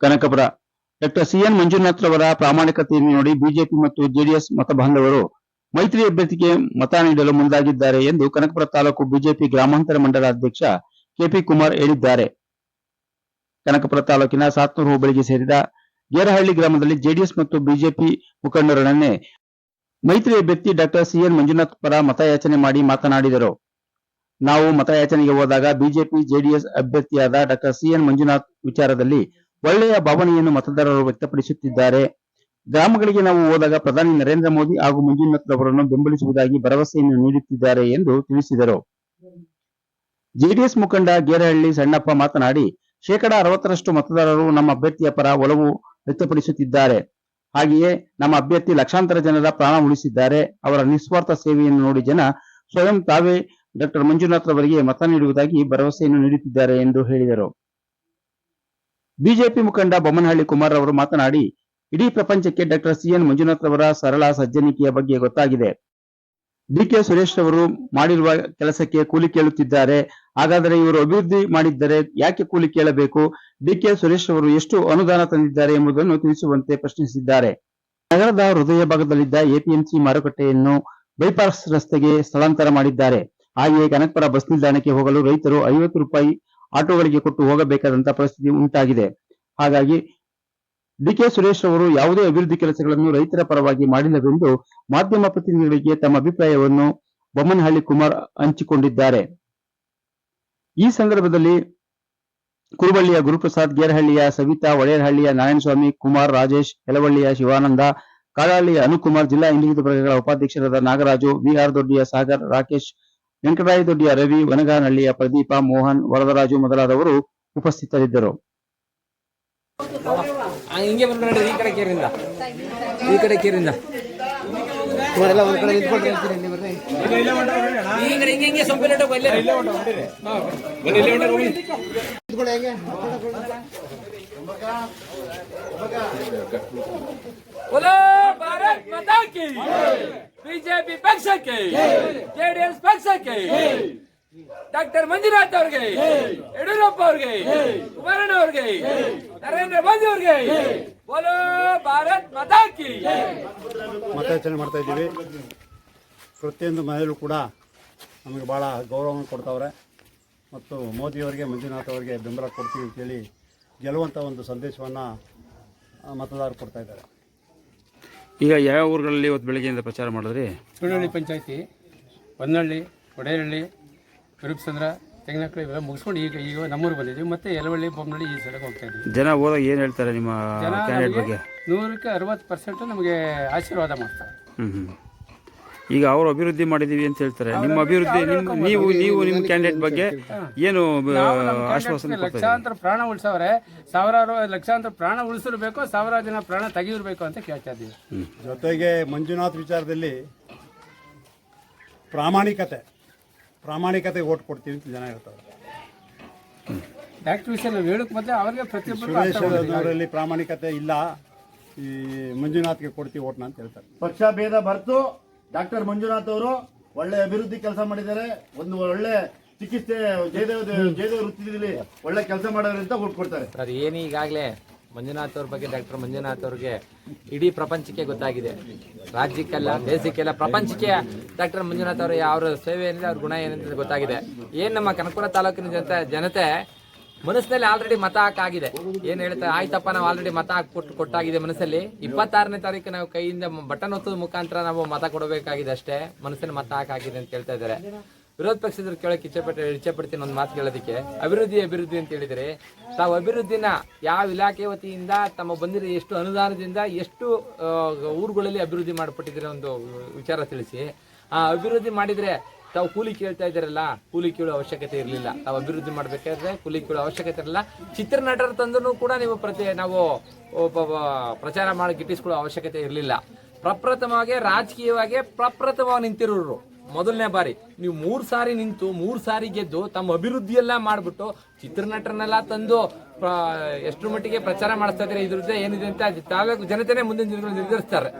Kanakapura. Doctor CN Manjunath ರವರ ಪ್ರಾಮಾಣಿಕತೆಯನ್ನು ನೋಡಿ BJP ಮತ್ತು ಜೆಡಿಎಸ್ ಮತ ಬಾಂಧವರು ಮೈತ್ರಿ ಅಭ್ಯರ್ಥಿಗೆ ಮತ ನೀಡಲು ಮುಂದಾಗಿದ್ದಾರೆ ಎಂದು ಕನಕಪುರ ತಾಲೂಕು ಬಿಜೆಪಿ ಗ್ರಾಮಾಂತರ ಮಂಡಲ ಅಧ್ಯಕ್ಷ ಕೆಪಿ ಕುಮಾರ್ ಹೇಳಿದ್ದಾರೆ. ಕನಕಪುರ ತಾಲೂಕಿನ ಸಾತ್ನೂರು ಹೋಬಳಿಗೆ ಸೇರಿದ ಗೇರಹಳ್ಳಿ ಗ್ರಾಮದಲ್ಲಿ ಜೆಡಿಎಸ್ ಮತ್ತು ಬಿಜೆಪಿ ಮುಖಂಡರೊಡನೆ ಮೈತ್ರಿ ಅಭ್ಯರ್ಥಿ ಡಾಕ್ಟರ್ ಸಿಎನ್ ಮಂಜುನಾಥ್ ಪರ ಮತಯಾಚನೆ ಮಾಡಿ ಮಾತನಾಡಿದರು. ನಾವು ಮತಯಾಚನೆಗೆ ಹೋದಾಗ ಬಿಜೆಪಿ ಜೆಡಿಎಸ್ ಅಭ್ಯರ್ಥಿಯಾದ ಡಾಕ್ಟರ್ ಸಿಎನ್ ಮಂಜುನಾಥ್ ವಿಚಾರದಲ್ಲಿ ಒಳ್ಳೆಯ ಭಾವನೆಯನ್ನು ಮತದಾರರು ವ್ಯಕ್ತಪಡಿಸುತ್ತಿದ್ದಾರೆ. ಗ್ರಾಮಗಳಿಗೆ ನಾವು ಹೋದಾಗ ಪ್ರಧಾನಿ ನರೇಂದ್ರ ಮೋದಿ ಹಾಗೂ ಮಂಜುನಾಥ್ ಅವರನ್ನು ಬೆಂಬಲಿಸುವುದಾಗಿ ಭರವಸೆಯನ್ನು ನೀಡುತ್ತಿದ್ದಾರೆ ಎಂದು ತಿಳಿಸಿದರು. ಜೆಡಿಎಸ್ ಮುಖಂಡ ಗೇರಹಳ್ಳಿ ಸಣ್ಣಪ್ಪ ಮಾತನಾಡಿ, 60% ಮತದಾರರು ನಮ್ಮ ಅಭ್ಯರ್ಥಿಯ ಪರ ಒಲವು ವ್ಯಕ್ತಪಡಿಸುತ್ತಿದ್ದಾರೆ. ಹಾಗೆಯೇ ನಮ್ಮ ಅಭ್ಯರ್ಥಿ ಲಕ್ಷಾಂತರ ಜನರ ಪ್ರಾಣ ಉಳಿಸಿದ್ದಾರೆ. ಅವರ ನಿಸ್ವಾರ್ಥ ಸೇವೆಯನ್ನು ನೋಡಿ ಜನ ಸ್ವಯಂ ತಾವೇ ಡಾಕ್ಟರ್ ಮಂಜುನಾಥ್ ಅವರಿಗೆ ಮತ ನೀಡುವುದಾಗಿ ಭರವಸೆಯನ್ನು ನೀಡುತ್ತಿದ್ದಾರೆ ಎಂದು ಹೇಳಿದರು. ಬಿಜೆಪಿ ಮುಖಂಡ ಬೊಮ್ಮನಹಳ್ಳಿ ಕುಮಾರ್ ಅವರು ಮಾತನಾಡಿ, ಇಡೀ ಪ್ರಪಂಚಕ್ಕೆ ಡಾಕ್ಟರ್ ಸಿಎನ್ ಮಂಜುನಾಥ್ ಅವರ ಸರಳ ಸಜ್ಜನಿಕೆಯ ಬಗ್ಗೆ ಗೊತ್ತಾಗಿದೆ. ಡಿಕೆ ಸುರೇಶ್ ಅವರು ಮಾಡಿರುವ ಕೆಲಸಕ್ಕೆ ಕೂಲಿ ಕೇಳುತ್ತಿದ್ದಾರೆ. ಹಾಗಾದರೆ ಇವರು ಅಭಿವೃದ್ಧಿ ಮಾಡಿದ್ದರೆ ಯಾಕೆ ಕೂಲಿ ಕೇಳಬೇಕು? ಡಿಕೆ ಸುರೇಶ್ ಅವರು ಎಷ್ಟು ಅನುದಾನ ತಂದಿದ್ದಾರೆ ಎಂಬುದನ್ನು ತಿಳಿಸುವಂತೆ ಪ್ರಶ್ನಿಸಿದ್ದಾರೆ. ನಗರದ ಹೃದಯ ಭಾಗದಲ್ಲಿದ್ದ ಎಪಿಎಂಸಿ ಮಾರುಕಟ್ಟೆಯನ್ನು ಬೈಪಾಸ್ ರಸ್ತೆಗೆ ಸ್ಥಳಾಂತರ ಮಾಡಿದ್ದಾರೆ. ಹಾಗೆಯೇ ಕನಕಪುರ ಬಸ್ ನಿಲ್ದಾಣಕ್ಕೆ ಹೋಗಲು ರೈತರು 50 ರೂಪಾಯಿ ಆಟೋಗಳಿಗೆ ಕೊಟ್ಟು ಹೋಗಬೇಕಾದಂತಹ ಪರಿಸ್ಥಿತಿ ಉಂಟಾಗಿದೆ. ಹಾಗಾಗಿ ಡಿಕೆ ಸುರೇಶ್ ಅವರು ಯಾವುದೇ ಅಭಿವೃದ್ಧಿ ಕೆಲಸಗಳನ್ನು ರೈತರ ಪರವಾಗಿ ಮಾಡಿಲ್ಲವೆಂದು ಮಾಧ್ಯಮ ಪ್ರತಿನಿಧಿಗಳಿಗೆ ತಮ್ಮ ಅಭಿಪ್ರಾಯವನ್ನು ಬೊಮ್ಮನಹಳ್ಳಿ ಕುಮಾರ್ ಹಂಚಿಕೊಂಡಿದ್ದಾರೆ. ಈ ಸಂದರ್ಭದಲ್ಲಿ ಕುರುಬಳ್ಳಿಯ ಗುರುಪ್ರಸಾದ್, ಗೇರಹಳ್ಳಿಯ ಸವಿತಾ, ಒಡೆಯರಹಳ್ಳಿಯ ನಾರಾಯಣಸ್ವಾಮಿ, ಕುಮಾರ್, ರಾಜೇಶ್, ಯಲವಳ್ಳಿಯ ಶಿವಾನಂದ, ಕಾಳಹಳ್ಳಿಯ ಅನುಕುಮಾರ್, ಜಿಲ್ಲಾ ಹಿಂದುಳಿದ ವರ್ಗಗಳ ಉಪಾಧ್ಯಕ್ಷರಾದ ನಾಗರಾಜು, ವಿಆರ್ ದೊಡ್ಡಿಯ ಸಾಗರ್, ರಾಕೇಶ್, ವೆಂಕಟರಾಯ ದೊಡ್ಡಿಯ ರವಿ, ವನಗಾನಹಳ್ಳಿಯ ಪ್ರದೀಪ, ಮೋಹನ್, ವರದರಾಜು ಮೊದಲಾದವರು ಉಪಸ್ಥಿತರಿದ್ದರು. ಹಿಂಗೆ ಬಂದ್ಬಿಡ್ರಿ, ಈ ಕಡೆ ಕೇರಿಂದ ಈ ಕಡೆ ಕೇರಿಂದ ಇವರೆಲ್ಲ ಒಂದು ಕಡೆ ನಿಂತ್ಕೊಂಡ್ರೆ ಈ ಕಡೆ ಹಿಂಗೆ ಹಿಂಗೆ ಸೊಪ್ಪು ನೆಟ್ಟು ಬಲ್ಲೆ ಇಲ್ಲೇ ಹೊಂಟ ಹೊಂಟಿರಿ ಬನ್ನಿ ಇಲ್ಲೇ ಹೊಂಟ ಹೋಗಿ ನಿಂತ್ಕೊಳ್ಳಿ ಹೇಗೆ बोलो भारत माता की बीजेपी पक्ष के जेडीएस पक्ष के ಡಾಕ್ಟರ್ ಮಂಜುನಾಥ್ ಅವರಿಗೆ, ಯಡಿಯೂರಪ್ಪ ಅವರಿಗೆ, ಕುಮಾರಣ್ಣ ಅವರಿಗೆ, ನರೇಂದ್ರ ಮೋದಿ ಅವರಿಗೆ ಬೋಲೋ ಭಾರತ್ ಮಾತಾ ಕಿ. ಮತಯಾಚನೆ ಮಾಡ್ತಾ ಇದ್ದೀವಿ. ಪ್ರತಿಯೊಂದು ಮನೆಯಲ್ಲೂ ಕೂಡ ನಮಗೆ ಭಾಳ ಗೌರವವನ್ನು ಕೊಡ್ತಾವ್ರೆ ಮತ್ತು ಮೋದಿಯವರಿಗೆ, ಮಂಜುನಾಥ್ ಅವರಿಗೆ ಬೆಂಬಲ ಕೊಡ್ತೀವಿ ಅಂತೇಳಿ ಗೆಲ್ಲುವಂಥ ಒಂದು ಸಂದೇಶವನ್ನು ಮತದಾರರು ಕೊಡ್ತಾ ಇದ್ದಾರೆ. ಈಗ ಯಾವ ಊರುಗಳಲ್ಲಿ ಇವತ್ತು ಬೆಳಗ್ಗೆಯಿಂದ ಪ್ರಚಾರ ಮಾಡಿದ್ರಿ? ಸುಳ್ಳಿ ಪಂಚಾಯತಿ, ಹೊನ್ನಳ್ಳಿ, ಒಡೆಯರಹಳ್ಳಿ, ವಿರುಪ್ಸಂದ್ರ, ತೆಂಗಿನಕಳಿ ಇವೆಲ್ಲ ಮುಗಿಸ್ಕೊಂಡು ಈಗ ನಮ್ಮೂರು ಬಂದಿದ್ದೀವಿ. ಮತ್ತೆ ಯಲವಳ್ಳಿ, ಬೊಮ್ಮನಹಳ್ಳಿ ಈ ಸಲಕ್ಕೆ ಹೋಗ್ತಾ ಇದ್ದೀವಿ. ಜನ ಹೋದಾಗ ಏನು ಹೇಳ್ತಾರೆ ನಿಮ್ಮ ಕ್ಯಾಂಡಿಡೇಟ್ ಬಗ್ಗೆ? 100% ನಮಗೆ ಆಶೀರ್ವಾದ ಮಾಡ್ತಾರೆ. ಈಗ ಅವರು ಅಭಿವೃದ್ಧಿ ಮಾಡಿದೀವಿ ಅಂತ ಹೇಳ್ತಾರೆ. ನಿಮ್ಮ ಅಭಿವೃದ್ಧಿ ನೀವು ನಿಮ್ಮ ಕ್ಯಾಂಡಿಡೇಟ್ ಬಗ್ಗೆ ಏನು ಆಶ್ವಾಸನೆ? ಲಕ್ಷಾಂತರ ಪ್ರಾಣ ಉಳಿಸವ್ರೆ, ಸಾವಿರಾರು ಲಕ್ಷಾಂತರ ಪ್ರಾಣ ಉಳಿಸಿರ್ಬೇಕು, ಸಾವಿರಾರು ಜನ ಪ್ರಾಣ ತೆಗೆದಿರಬೇಕು ಅಂತ ಕೇಳ್ತಾ ಇದ್ದೀವಿ. ಜೊತೆಗೆ ಮಂಜುನಾಥ್ ವಿಚಾರದಲ್ಲಿ ಪ್ರಾಮಾಣಿಕತೆ ಓಟ್ ಕೊಡ್ತೀವಿ ಅಂತ ಜನ ಹೇಳ್ತಾರೆ. ಡಾಕ್ಟರ್ ವಿಷಯ ನಾವು ಹೇಳಕ್ ಮೊದಲೇ ಅವ್ರಿಗೆ ಪ್ರತಿಯೊಬ್ಬರಲ್ಲಿ ಪ್ರಾಮಾಣಿಕತೆ ಇಲ್ಲ, ಈ ಮಂಜುನಾಥ್ಗೆ ಕೊಡ್ತೀವಿ ಓಟ್ನ ಅಂತ ಹೇಳ್ತಾರೆ. ಪಕ್ಷ ಭೇದ ಬರ್ತು ಡಾಕ್ಟರ್ ಮಂಜುನಾಥ್ ಅವರು ಒಳ್ಳೆ ಅಭಿವೃದ್ಧಿ ಕೆಲಸ ಮಾಡಿದ್ದಾರೆ. ಒಂದು ಒಳ್ಳೆ ಚಿಕಿತ್ಸೆ ಜಯದೇವ ವೃತ್ತಿಯಲ್ಲಿ ಒಳ್ಳೆ ಕೆಲಸ ಮಾಡೋರು ಅಂತ ಓಟ್ ಕೊಡ್ತಾರೆ. ಸರ್, ಏನು ಈಗಾಗಲೇ ಮಂಜುನಾಥ್ ಅವ್ರ ಬಗ್ಗೆ, ಡಾಕ್ಟರ್ ಮಂಜುನಾಥ್ ಅವ್ರಿಗೆ ಇಡೀ ಪ್ರಪಂಚಕ್ಕೆ ಗೊತ್ತಾಗಿದೆ. ರಾಜ್ಯಕ್ಕೆಲ್ಲ, ದೇಶಕ್ಕೆಲ್ಲ, ಪ್ರಪಂಚಕ್ಕೆ ಡಾಕ್ಟರ್ ಮಂಜುನಾಥ್ ಅವರು ಅವ್ರ ಸೇವೆ ಏನಿದೆ, ಅವ್ರ ಗುಣ ಏನಿದೆ ಗೊತ್ತಾಗಿದೆ. ಏನು ನಮ್ಮ ಕನಕಪುರ ತಾಲೂಕಿನ ಜನತೆ ಮನಸ್ಸಿನಲ್ಲಿ ಆಲ್ರೆಡಿ ಮತ ಹಾಕಾಗಿದೆ. ಏನು ಹೇಳ್ತಾರೆ, ಆಯ್ತಪ್ಪ ನಾವು ಆಲ್ರೆಡಿ ಮತ ಕೊಟ್ಟಾಗಿದೆ ಮನಸ್ಸಲ್ಲಿ. 26ನೇ ತಾರೀಕು ನಾವು ಕೈಯಿಂದ ಬಟನ್ ಒತ್ತದ ಮುಖಾಂತರ ನಾವು ಮತ ಕೊಡಬೇಕಾಗಿದೆ ಅಷ್ಟೇ, ಮನಸ್ಸಲ್ಲಿ ಮತ ಹಾಕಾಗಿದೆ ಅಂತ ಹೇಳ್ತಾ ಇದ್ದಾರೆ. ವಿರೋಧ ಪಕ್ಷದವ್ರು ಕೇಳಕ್ಕೆ ಇಚ್ಛೆ ಪಡ್ತೀನಿ ಒಂದು ಮಾತು ಕೇಳೋದಕ್ಕೆ. ಅಭಿವೃದ್ಧಿ ಅಂತ ಹೇಳಿದರೆ ತಾವು ಅಭಿವೃದ್ಧಿನ ಯಾವ ಇಲಾಖೆ ವತಿಯಿಂದ ತಮ್ಮ ಬಂದಿರೋ ಎಷ್ಟು ಅನುದಾನದಿಂದ ಎಷ್ಟು ಊರುಗಳಲ್ಲಿ ಅಭಿವೃದ್ಧಿ ಮಾಡಿಕೊಟ್ಟಿದ್ದೀರ ಒಂದು ವಿಚಾರ ತಿಳಿಸಿ. ಆ ಅಭಿವೃದ್ಧಿ ಮಾಡಿದರೆ ತಾವು ಕೂಲಿ ಕೇಳ್ತಾ ಇದ್ದಾರಲ್ಲ, ಕೂಲಿ ಕೇಳೋ ಅವಶ್ಯಕತೆ ಇರಲಿಲ್ಲ. ತಾವು ಅಭಿವೃದ್ಧಿ ಮಾಡಬೇಕಾದ್ರೆ ಕೂಲಿ ಕೇಳೋ ಅವಶ್ಯಕತೆ ಇರಲಿಲ್ಲ. ಚಿತ್ರನಟರ ತಂದೂ ಕೂಡ ನಾವು ಪ್ರಚಾರ ಮಾಡಿ ಗಿಟ್ಟಿಸ್ಕೊಳ್ಳೋ ಅವಶ್ಯಕತೆ ಇರಲಿಲ್ಲ. ಪ್ರಪ್ರಥಮವಾಗಿ ರಾಜಕೀಯವಾಗಿ ನಿಂತಿರೋರು ಮೊದಲನೇ ಬಾರಿ ನೀವು 3 ಸಾರಿ ನಿಂತು 3 ಸಾರಿ ಗೆದ್ದು ತಮ್ಮ ಅಭಿವೃದ್ಧಿಯೆಲ್ಲ ಮಾಡಿಬಿಟ್ಟು ಚಿತ್ರನಟರನ್ನೆಲ್ಲ ತಂದು ಎಷ್ಟು ಮಟ್ಟಿಗೆ ಪ್ರಚಾರ ಮಾಡಿಸ್ತಾ ಇದ್ದಾರೆ. ಇದ್ರದ್ದು ಏನಿದೆ ಅಂತ ತಾಲೂಕು ಜನತೆನೇ ಮುಂದಿನ ದಿನಗಳು ನಿರ್ಧರಿಸ್ತಾರೆ.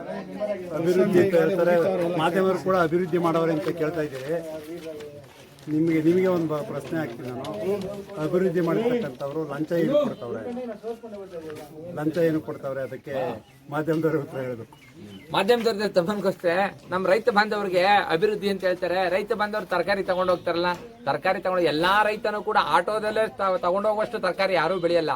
ಅಭಿವೃದ್ಧಿ ಹೇಳ್ತಾರೆ, ಮಾಧ್ಯಮರು ಕೂಡ ಅಭಿವೃದ್ಧಿ ಮಾಡೋರು ಅಂತ ಕೇಳ್ತಾ ಇದ್ದೀರಿ. ನಿಮಗೆ ಒಂದು ಪ್ರಶ್ನೆ ಹಾಕ್ತೀನಿ ನಾನು. ಅಭಿವೃದ್ಧಿ ಮಾಡಿರ್ತಕ್ಕಂಥವ್ರು ಲಂಚ ಏನು ಕೊಡ್ತಾವ್ರೆ ಅದಕ್ಕೆ ಮಾಧ್ಯಮದವರು ಉತ್ತರ ಹೇಳಬೇಕು. ಮಾಧ್ಯಮದವ್ರ ತಮ್ಮನ್ಗೋಸ್ಕರ ನಮ್ಮ ರೈತ ಬಾಂಧವರಿಗೆ ಅಭಿವೃದ್ಧಿ ಅಂತ ಹೇಳ್ತಾರೆ. ರೈತ ಬಾಂಧವರು ತರಕಾರಿ ತಗೊಂಡು ಹೋಗ್ತಾರಲ್ಲ, ತರಕಾರಿ ತಗೊಂಡು ಎಲ್ಲಾ ರೈತನೂ ಕೂಡ ಆಟೋದಲ್ಲೇ ತಗೊಂಡೋಗುವಷ್ಟು ತರಕಾರಿ ಯಾರೂ ಬೆಳೆಯಲ್ಲ.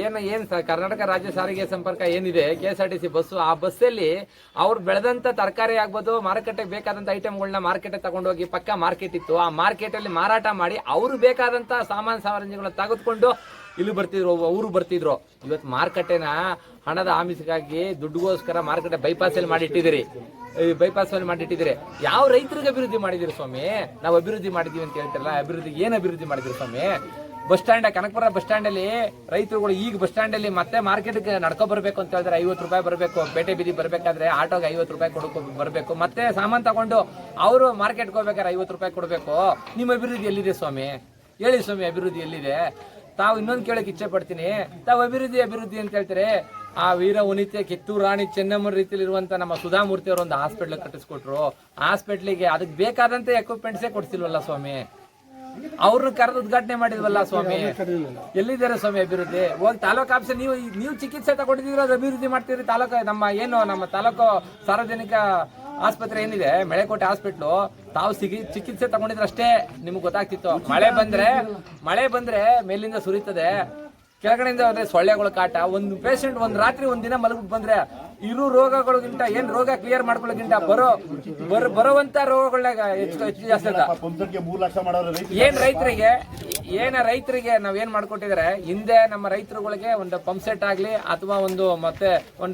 ಏನ್ ಕರ್ನಾಟಕ ರಾಜ್ಯ ಸಾರಿಗೆ ಸಂಪರ್ಕ ಏನಿದೆ, KSRTC ಬಸ್ಸು, ಆ ಬಸ್ಸಲ್ಲಿ ಅವ್ರು ಬೆಳೆದಂತ ತರಕಾರಿ ಆಗ್ಬೋದು, ಮಾರುಕಟ್ಟೆಗೆ ಬೇಕಾದಂತ ಐಟಮ್ಗಳನ್ನ ಮಾರ್ಕೆಟ್ ತಗೊಂಡೋಗಿ, ಪಕ್ಕ ಮಾರ್ಕೆಟ್ ಇತ್ತು, ಆ ಮಾರ್ಕೆಟ್ ಅಲ್ಲಿ ಮಾರಾಟ ಮಾಡಿ ಅವ್ರು ಬೇಕಾದಂತ ಸಾಮಾನು ಸಾಮಗ್ರಿಗಳನ್ನ ತೆಗೆದುಕೊಂಡು ಇಲ್ಲಿ ಬರ್ತಿದ್ರು, ಅವರು ಬರ್ತಿದ್ರು. ಇವತ್ತು ಮಾರುಕಟ್ಟೆನ ಹಣದ ಆಮಿಷಕ್ಕಾಗಿ ದುಡ್ಡುಗೋಸ್ಕರ ಮಾರುಕಟ್ಟೆ ಬೈಪಾಸ್ ಅಲ್ಲಿ ಮಾಡಿಟ್ಟಿದ್ದೀರಿ. ಯಾವ ರೈತರಿಗೆ ಅಭಿವೃದ್ಧಿ ಮಾಡಿದಿರಿ ಸ್ವಾಮಿ? ನಾವು ಅಭಿವೃದ್ಧಿ ಮಾಡಿದೀವಿ ಅಂತ ಹೇಳ್ತಾರಲ್ಲ, ಏನ್ ಅಭಿವೃದ್ಧಿ ಮಾಡಿದಿರಿ ಸ್ವಾಮಿ? Bus stand, Kanakapura bus stand ಅಲ್ಲಿ ರೈತರುಗಳು ಈಗ ಬಸ್ ಸ್ಟ್ಯಾಂಡ್ ಅಲ್ಲಿ ಮತ್ತೆ ಮಾರ್ಕೆಟ್ಗೆ ನಡ್ಕೊ ಬರ್ಬೇಕು ಅಂತ ಹೇಳಿದ್ರೆ 50 ರೂಪಾಯಿ ಬರಬೇಕು. ಪೇಟೆ ಬೀದಿ ಬರ್ಬೇಕಾದ್ರೆ ಆಟೋಗೆ 50 ರೂಪಾಯಿ ಕೊಡಬೇಕು ಬರಬೇಕು. ಮತ್ತೆ ಸಾಮಾನು ತಗೊಂಡು ಅವರು ಮಾರ್ಕೆಟ್ಗೆ ಹೋಗ್ಬೇಕಾದ್ರೆ 50 ರೂಪಾಯಿ ಕೊಡಬೇಕು. ನಿಮ್ಮ ಅಭಿವೃದ್ಧಿ ಎಲ್ಲಿದೆ ಸ್ವಾಮಿ? ಹೇಳಿ ಸ್ವಾಮಿ, ಅಭಿವೃದ್ಧಿ ಎಲ್ಲಿದೆ? ತಾವು ಇನ್ನೊಂದು ಕೇಳಕ್ ಇಚ್ಛೆ ಪಡ್ತೀನಿ. ತಾವು ಅಭಿವೃದ್ಧಿ ಅಂತ ಹೇಳ್ತಾರೆ. ಆ ವೀರ ವನಿತೆ ಕಿತ್ತೂರು ರಾಣಿ ಚೆನ್ನಮ್ಮ ರೀತಿಯಲ್ಲಿ ಇರುವಂತ ನಮ್ಮ ಸುಧಾಮೂರ್ತಿ ಅವರು ಒಂದು ಹಾಸ್ಪಿಟ್ಲ್ ಕಟ್ಟಿಸ್ಕೊಟ್ರು. ಹಾಸ್ಪಿಟ್ಲಿಗೆ ಅದಕ್ಕೆ ಬೇಕಾದಂತ ಎಕ್ವಿಪ್ಮೆಂಟ್ಸೇ ಕೊಡ್ತಿಲ್ವಲ್ಲ ಸ್ವಾಮಿ? ಅವ್ರನ್ನ ಕರೆದು ಉದ್ಘಾಟನೆ ಮಾಡಿದ್ವಲ್ಲ ಸ್ವಾಮಿ? ಎಲ್ಲಿದ್ದಾರೆ ಸ್ವಾಮಿ ಅಭಿವೃದ್ಧಿ? ಹೋಗಿ ತಾಲೂಕು ಆಫೀಸ್ ನೀವು ಚಿಕಿತ್ಸೆ ತಗೊಂಡಿದ್ದೀರ, ಅದು ಅಭಿವೃದ್ಧಿ ಮಾಡ್ತೀರಿ. ನಮ್ಮ ತಾಲೂಕು ಸಾರ್ವಜನಿಕ ಆಸ್ಪತ್ರೆ ಏನಿದೆ, ಮೆಳೆಕೋಟೆ ಹಾಸ್ಪಿಟ್ಲು, ತಾವು ಚಿಕಿತ್ಸೆ ತಗೊಂಡಿದ್ರೆ ಅಷ್ಟೇ ನಿಮ್ಗೆ ಗೊತ್ತಾಗ್ತಿತ್ತು. ಮಳೆ ಬಂದ್ರೆ ಮೇಲಿಂದ ಸುರಿತದೆ, ಕೆಳಗಡೆಯಿಂದ ಹೋದ್ರೆ ಸೊಳ್ಳೆಗಳ ಕಾಟ. ಒಂದು ಪೇಷಂಟ್ ಒಂದ್ ರಾತ್ರಿ ಒಂದಿನ ಮಲಗ್ಬಿಟ್ಟು ಬಂದ್ರೆ ಇರೋ ರೋಗಗಳಿಗಿಂತ ಏನ್ ರೋಗ ಕ್ಲಿಯರ್ ಮಾಡ್ಕೊಳ್ಳೋಕ್ಕಿಂತ ಬರುವಂತ ರೋಗಗಳನ್ನ ಹೆಚ್ಚು ಜಾಸ್ತಿ. ರೈತರಿಗೆ ನಾವೇನ್ ಮಾಡ್ಕೊಟ್ಟಿದ್ರೆ, ಹಿಂದೆ ನಮ್ಮ ರೈತರುಗಳಿಗೆ ಒಂದು ಪಂಪ್ ಸೆಟ್ ಆಗ್ಲಿ ಅಥವಾ ಒಂದು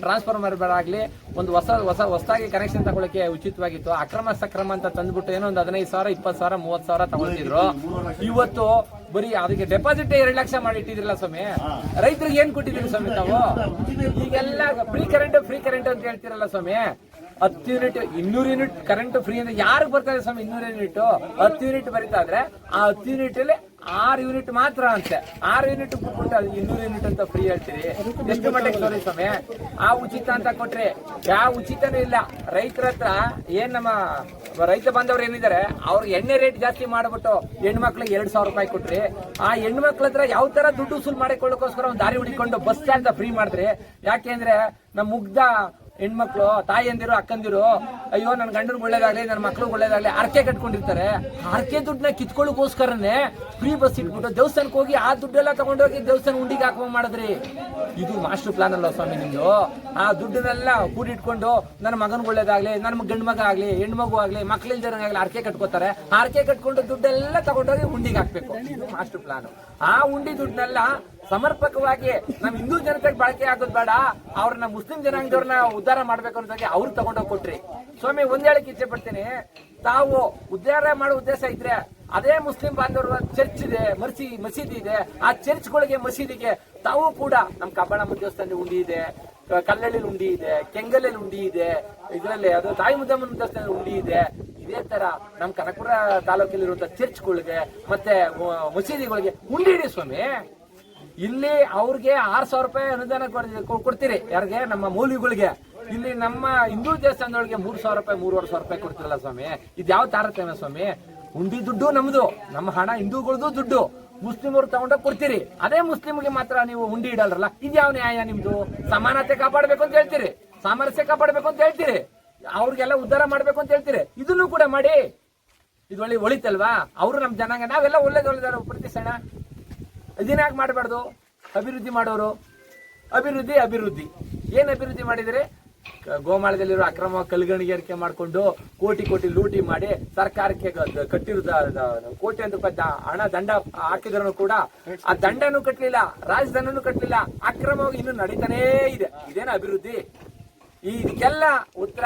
ಟ್ರಾನ್ಸ್ಫಾರ್ಮರ್ ಆಗ್ಲಿ ಒಂದು ಹೊಸದಾಗಿ ಕನೆಕ್ಷನ್ ತಗೊಳಕ್ಕೆ ಉಚಿತವಾಗಿತ್ತು. ಅಕ್ರಮ ಸಕ್ರಮ ಅಂತ ತಂದ್ಬಿಟ್ಟು ಏನೋ ಒಂದು 15,000, 20,000, 30,000 ತಗೊಳ್ತಿದ್ರು. ಇವತ್ತು ಬರೀ ಅದಕ್ಕೆ ಡೆಪಾಸಿಟ್ 2 ಲಕ್ಷ ಮಾಡಿ ಇಟ್ಟಿದ್ರಲ್ಲ ಸ್ವಾಮಿ. ರೈತರಿಗೆ ಏನ್ ಕೊಟ್ಟಿದ್ದೀರಿ ಸ್ವಾಮಿ ತಾವು? ಈಗೆಲ್ಲ ಫ್ರೀ ಕರೆಂಟ್ ಅಂತ ಹೇಳ್ತಿರಲ್ಲ ಸ್ವಾಮಿ. 10 ಯೂನಿಟ್ 200 ಯೂನಿಟ್ ಕರೆಂಟ್ ಫ್ರೀ ಅಂದ್ರೆ ಯಾರಿಗೆ ಬರ್ತಾರೆ ಸ್ವಾಮಿ? 200 ಯೂನಿಟ್ 10 ಯೂನಿಟ್ ಬರೀತಾ ಇದ್ರೆ ಆ 10 ಯೂನಿಟ್ ಅಲ್ಲಿ 6 ಯೂನಿಟ್ ಮಾತ್ರ ಅಂತೆ. 6 ಯೂನಿಟ್ ಬಿಟ್ಬಿಟ್ಟು 200 ಯೂನಿಟ್ ಅಂತ ಫ್ರೀ ಹೇಳ್ತೀರಿ. ಎಷ್ಟು ಮಟ್ಟಿಗೆ ಸರಿ ಸ್ವಾಮಿ? ಆ ಉಚಿತ ಅಂತ ಕೊಟ್ರಿ, ಯಾವ ಉಚಿತನೂ ಇಲ್ಲ. ರೈತರ ಹತ್ರ ಏನ್ ನಮ್ಮ ರೈತ ಬಾಂಧವರು ಏನಿದ್ದಾರೆ ಅವ್ರಿಗೆ ಎಣ್ಣೆ ರೇಟ್ ಜಾಸ್ತಿ ಮಾಡ್ಬಿಟ್ಟು ಹೆಣ್ಮಕ್ಳಿಗೆ 2,000 ರೂಪಾಯಿ ಕೊಟ್ರಿ. ಆ ಹೆಣ್ಮಕ್ಳ ಹತ್ರ ಯಾವ ತರ ದುಡ್ಡು ವಸೂಲ್ ಮಾಡಿಕೊಳ್ಳೋಕೋಸ್ಕರ ಒಂದು ದಾರಿ ಹುಡಿಕೊಂಡು ಬಸ್ ಚಾರ್ಜ್ ಫ್ರೀ ಮಾಡಿದ್ರಿ. ಯಾಕೆಂದ್ರೆ ನಮ್ಮ ಮುಗ್ಧ ಹೆಣ್ಮಕ್ಳು, ತಾಯಿಯಂದಿರು, ಅಕ್ಕಂದಿರು, ಅಯ್ಯೋ ನನ್ನ ಗಂಡನಿಗೆ ಒಳ್ಳೇದಾಗ್ಲಿ, ನನ್ನ ಮಕ್ಳಿಗೆ ಒಳ್ಳೇದಾಗ್ಲಿ ಹರಕೆ ಕಟ್ಕೊಂಡಿರ್ತಾರೆ. ಹರಕೆ ದುಡ್ಡನ್ನ ಕಿತ್ಕೊಳ್ಳೋಕೋಸ್ಕರನೇ ಫ್ರೀ ಬಸ್ ಇಟ್ಬಿಟ್ಟು ದೇವಸ್ಥಾನಕ್ಕೆ ಹೋಗಿ ಆ ದುಡ್ಡೆಲ್ಲ ತಗೊಂಡೋಗಿ ದೇವಸ್ಥಾನ ಉಂಡಿಗೆ ಹಾಕುವ ಮಾಡಿದ್ರಿ. ಇದು ಮಾಸ್ಟರ್ ಪ್ಲಾನ್ ಅಲ್ಲ ಸ್ವಾಮಿ ನಿಮ್ದು? ಆ ದುಡ್ಡನ್ನೆಲ್ಲ ಕೂಡಿಟ್ಕೊಂಡು ನನ್ನ ಮಗನಿಗೆ ಒಳ್ಳೇದಾಗ್ಲಿ, ನನ್ನ ಗಂಡು ಮಗ ಆಗ್ಲಿ, ಹೆಣ್ಮಗು ಆಗ್ಲಿ, ಮಕ್ಳಿಲ್ದಿರಂಗಾಗ್ಲಿ ಹರಕೆ ಕಟ್ಕೋತಾರೆ. ಹರಕೆ ಕಟ್ಕೊಂಡು ದುಡ್ಡೆಲ್ಲ ತಗೊಂಡೋಗಿ ಉಂಡಿಗೆ ಹಾಕ್ಬೇಕು. ಇದು ಮಾಸ್ಟರ್ ಪ್ಲಾನ್. ಆ ಉಂಡಿ ದುಡ್ಡನ್ನೆಲ್ಲ ಸಮರ್ಪಕವಾಗಿ ನಮ್ಮ ಹಿಂದೂ ಜನತೆಗೆ ಬಳಕೆ ಆಗೋದು ಬೇಡ, ಅವ್ರನ್ನ ಮುಸ್ಲಿಂ ಜನಾಂಗದವ್ರನ್ನ ಉದ್ಧಾರ ಮಾಡ್ಬೇಕು ಅನ್ನೋದಾಗಿ ಅವ್ರು ತಗೊಂಡೋಗಿ ಕೊಟ್ರಿ. ಸ್ವಾಮಿ, ಒಂದ್ ಹೇಳಕ್ ಇಚ್ಛೆ ಪಡ್ತೀನಿ, ತಾವು ಉದ್ಧಾರ ಮಾಡೋ ಉದ್ದೇಶ ಇದ್ರೆ ಅದೇ ಮುಸ್ಲಿಂ ಬಾಂಧವರು ಚರ್ಚ್ ಇದೆ, ಮಸೀದಿ ಇದೆ, ಆ ಚರ್ಚ್ಗಳಿಗೆ ಮಸೀದಿಗೆ ತಾವು ಕೂಡ ನಮ್ಮ ಕಬ್ಬಾಳಮ್ಮ ದೇವಸ್ಥಾನದಲ್ಲಿ ಉಂಡಿ ಇದೆ, ಕಲ್ಲಳ್ಳಿ ಉಂಡಿ ಇದೆ, ಕೆಂಗಲಲ್ಲಿ ಉಂಡಿ ಇದೆ, ಇದರಲ್ಲಿ ಅದು ತಾಯಿ ಮುದ್ದಮ್ಮನ ದೇವಸ್ಥಾನದಲ್ಲಿ ಉಂಡಿ ಇದೆ. ಇದೇ ತರ ನಮ್ಮ ಕನಕಪುರ ತಾಲೂಕಲ್ಲಿರುವಂತಹ ಚರ್ಚ್ಗಳಿಗೆ ಮತ್ತೆ ಮಸೀದಿಗಳಿಗೆ ಉಂಡಿ ಇಡಿ ಸ್ವಾಮಿ. ಇಲ್ಲಿ ಅವ್ರಿಗೆ 6,000 ರೂಪಾಯಿ ಅನುದಾನ ಕೊಡ್ತೀರಿ. ಯಾರಿಗೆ? ನಮ್ಮ ಮೌಲ್ಯಗಳಿಗೆ. ಇಲ್ಲಿ ನಮ್ಮ ಹಿಂದೂ ದೇವಸ್ಥಾನದೊಳಗೆ 3,000 ರೂಪಾಯಿ, 3,500 ರೂಪಾಯಿ ಕೊಡ್ತಿರಲ್ಲ ಸ್ವಾಮಿ. ಇದು ಯಾವ ತಾರತಮ್ಯ ಸ್ವಾಮಿ? ಉಂಡಿ ದುಡ್ಡು ನಮ್ದು, ನಮ್ಮ ಹಣ ಹಿಂದೂಗಳದ್ದು ದುಡ್ಡು, ಮುಸ್ಲಿಮರು ತಗೊಂಡೋಗಿ ಕೊಡ್ತೀರಿ. ಅದೇ ಮುಸ್ಲಿಮ್ಗೆ ಮಾತ್ರ ನೀವು ಉಂಡಿ ಇಡಲ್ರಲ್ಲ. ಇದ್ಯಾವ ನ್ಯಾಯ ನಿಮ್ದು? ಸಮಾನತೆ ಕಾಪಾಡಬೇಕು ಅಂತ ಹೇಳ್ತೀರಿ, ಸಾಮರಸ್ಯ ಕಾಪಾಡಬೇಕು ಅಂತ ಹೇಳ್ತೀರಿ, ಅವ್ರಿಗೆಲ್ಲ ಉದ್ಧಾರ ಮಾಡ್ಬೇಕು ಅಂತ ಹೇಳ್ತೀರಿ. ಇದನ್ನು ಕೂಡ ಮಾಡಿ. ಇದು ಒಳಿತಲ್ವಾ? ಅವರು ನಮ್ಮ ಜನಾಂಗ, ನಾವೆಲ್ಲ ಒಳ್ಳೇದಾರು ಪ್ರತಿಸಣ. ಇದನ್ನಾಗಿ ಮಾಡಬಾರ್ದು. ಅಭಿವೃದ್ಧಿ ಮಾಡೋರು ಅಭಿವೃದ್ಧಿ ಏನ್ ಅಭಿವೃದ್ಧಿ ಮಾಡಿದರೆ? ಗೋಮಾಳದಲ್ಲಿರೋ ಅಕ್ರಮ ಕಲ್ಗಣಿಗರಿಕೆ ಮಾಡಿಕೊಂಡು ಕೋಟಿ ಲೂಟಿ ಮಾಡಿ ಸರ್ಕಾರಕ್ಕೆ ಕಟ್ಟಿರೋದ ಕೋಟಿ ರೂಪಾಯಿ ಹಣ ದಂಡ ಹಾಕಿದ್ರು ಕೂಡ ಆ ದಂಡನೂ ಕಟ್ಟಲಿಲ್ಲ, ರಾಜಧನೂ ಕಟ್ಟಲಿಲ್ಲ, ಅಕ್ರಮವಾಗಿ ಇನ್ನೂ ನಡೀತಾನೇ ಇದೆ. ಇದೇನ ಅಭಿವೃದ್ಧಿ? ಇದಕ್ಕೆಲ್ಲ ಉತ್ತರ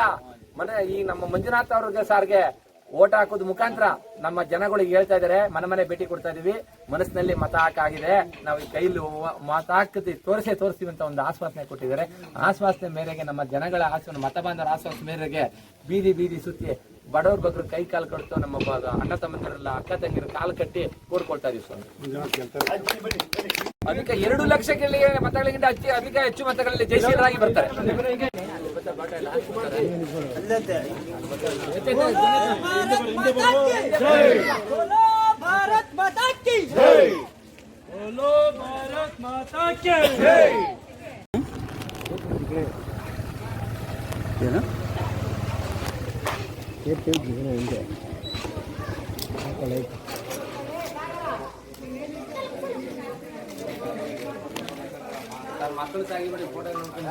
ಈ ನಮ್ಮ ಮಂಜುನಾಥ್ ಅವ್ರಿಗೆ ಸಾರ್ಗೆ ಓಟ್ ಹಾಕೋದು ಮುಖಾಂತರ ನಮ್ಮ ಜನಗಳಿಗೆ ಹೇಳ್ತಾ ಇದಾರೆ. ಮನೆ ಭೇಟಿ ಕೊಡ್ತಾ ಇದೀವಿ. ಮನಸ್ಸಿನಲ್ಲಿ ಮತ ಹಾಕಾಗಿದೆ. ನಾವು ಈ ಕೈಲಿ ಮತ ಹಾಕಿ ತೋರಿಸ್ತೀವಿ ಅಂತ ಒಂದು ಆಶ್ವಾಸನೆ ಕೊಟ್ಟಿದ್ದಾರೆ. ಆಶ್ವಾಸನೆ ಮೇರೆಗೆ ನಮ್ಮ ಜನಗಳ ಮತ ಬಾಂಧವರ ಆಶ್ವಾಸನೆ ಮೇರೆಗೆ ಬೀದಿ ಸುತ್ತಿ ಬಡವ್ರ ಬಗ್ರು ಕೈ ಕಾಲು ಕಟ್ತು ನಮ್ಮ ಅಣ್ಣ ತಮ್ಮಂದಿರಲ್ಲ, ಅಕ್ಕ ತಂಗಿರ ಕಾಲು ಕಟ್ಟಿ ಕೋಡ್ಕೊಳ್ತಾ ಇದೀವಿ ಸ್ವಾಮಿ. ಅದಕ್ಕೆ 2 ಲಕ್ಷ ಮತಗಳಿಗಿಂತ ಅದಕ್ಕೆ ಹೆಚ್ಚು ಮತಗಳಲ್ಲಿ ಜಯಶೀಲರಾಗಿ ಬರ್ತಾರೆ. भारत माता की जय। बोलो भारत माता की जय। ಮಕ್ಕಳು ಸಾಗಿಬಿಡಿ ಫೋಟೋ ನೋಡ್ಕೊಂಡು